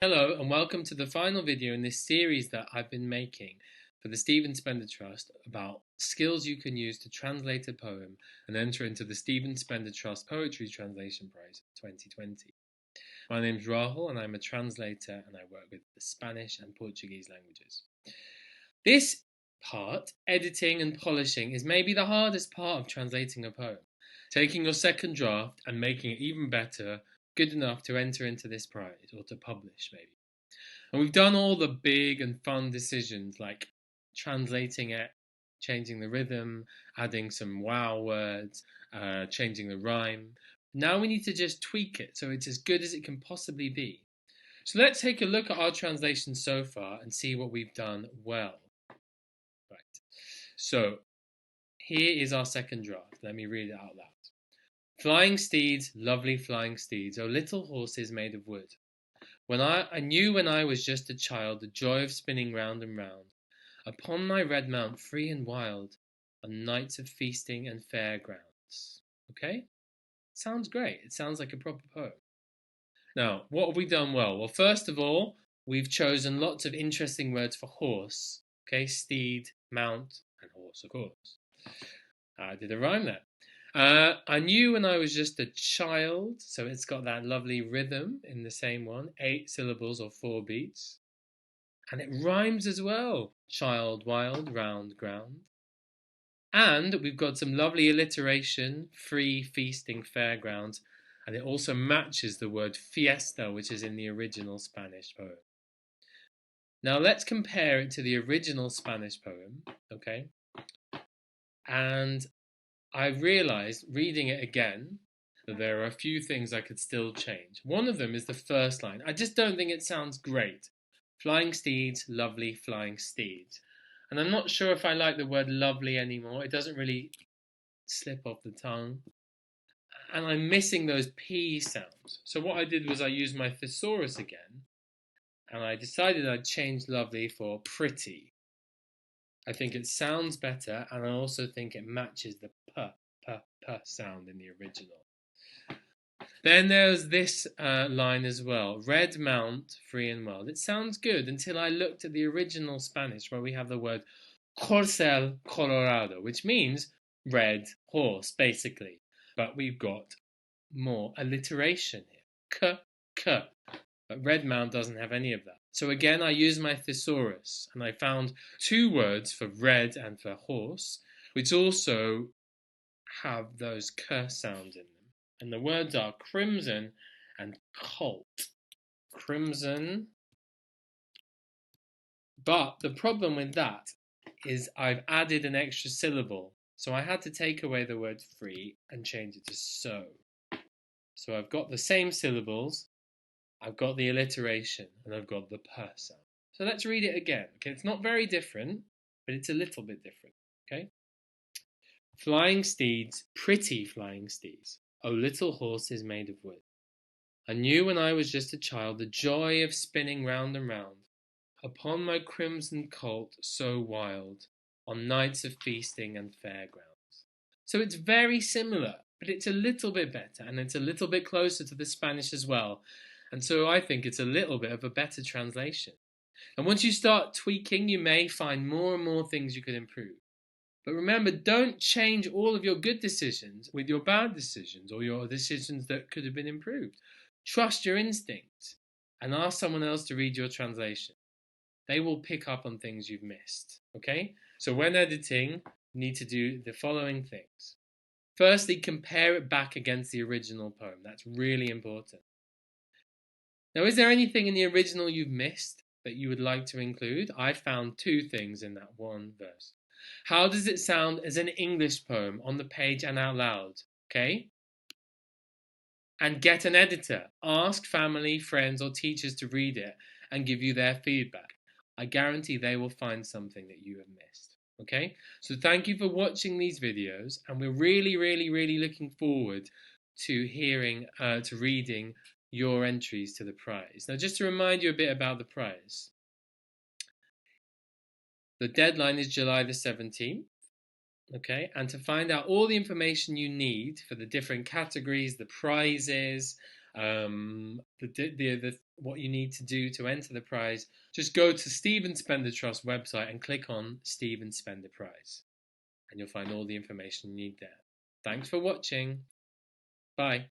Hello and welcome to the final video in this series that I've been making for the Stephen Spender Trust about skills you can use to translate a poem and enter into the Stephen Spender Trust Poetry Translation Prize 2020. My name is Rahul and I'm a translator and I work with the Spanish and Portuguese languages. This part, editing and polishing, is maybe the hardest part of translating a poem. Taking your second draft and making it even better, good enough to enter into this prize or to publish maybe. And we've done all the big and fun decisions like translating it, changing the rhythm, adding some wow words, changing the rhyme. Now we need to just tweak it so it's as good as it can possibly be. So let's take a look at our translation so far and see what we've done well. Right. So here is our second draft. Let me read it out loud. Flying steeds, lovely flying steeds, oh little horses made of wood. I knew when I was just a child the joy of spinning round and round, upon my red mount free and wild, on nights of feasting and fairgrounds. Okay? Sounds great. It sounds like a proper poem. Now, what have we done well? Well, first of all, we've chosen lots of interesting words for horse. Okay, steed, mount, and horse, of course. I did a rhyme there. I knew when I was just a child, so it's got that lovely rhythm in the same one, 8 syllables or 4 beats. And it rhymes as well, child, wild, round, ground. And we've got some lovely alliteration, free, feasting, fairgrounds. And it also matches the word fiesta, which is in the original Spanish poem. Now let's compare it to the original Spanish poem, okay? And I realized, reading it again, that there are a few things I could still change. One of them is the first line. I just don't think it sounds great. Flying steeds, lovely flying steeds. And I'm not sure if I like the word lovely anymore. It doesn't really slip off the tongue. And I'm missing those P sounds. So what I did was I used my thesaurus again. And I decided I'd change lovely for pretty. I think it sounds better, and I also think it matches the p sound in the original. Then there's this line as well, red mount, free and wild. It sounds good until I looked at the original Spanish where we have the word corcel colorado, which means red horse, basically. But we've got more alliteration here, k. But red mount doesn't have any of that. So again, I used my thesaurus and I found 2 words for red and for horse, which also have those k sounds in them. And the words are crimson and colt. Crimson. But the problem with that is I've added an extra syllable. So I had to take away the word free and change it to so. So I've got the same syllables, I've got the alliteration, and I've got the p sound. So let's read it again. Okay, it's not very different, but it's a little bit different. Okay? Flying steeds, pretty flying steeds, oh little horses made of wood. I knew when I was just a child the joy of spinning round and round, upon my crimson colt so wild, on nights of feasting and fairgrounds. So it's very similar, but it's a little bit better, and it's a little bit closer to the Spanish as well. And so I think it's a little bit of a better translation. And once you start tweaking, you may find more and more things you could improve. But remember, don't change all of your good decisions with your bad decisions or your decisions that could have been improved. Trust your instincts and ask someone else to read your translation. They will pick up on things you've missed. Okay? So when editing, you need to do the following things. Firstly, compare it back against the original poem. That's really important. Now, is there anything in the original you've missed that you would like to include? I found 2 things in that one verse. How does it sound as an English poem on the page and out loud? Okay? And get an editor. Ask family, friends, or teachers to read it and give you their feedback. I guarantee they will find something that you have missed. Okay? So thank you for watching these videos, and we're really, really, really looking forward to reading your entries to the prize. Now, just to remind you a bit about the prize. The deadline is July the 17th. Okay, and to find out all the information you need for the different categories, the prizes, What you need to do to enter the prize, just go to Stephen Spender Trust website and click on Stephen Spender Prize, and you'll find all the information you need there. Thanks for watching. Bye.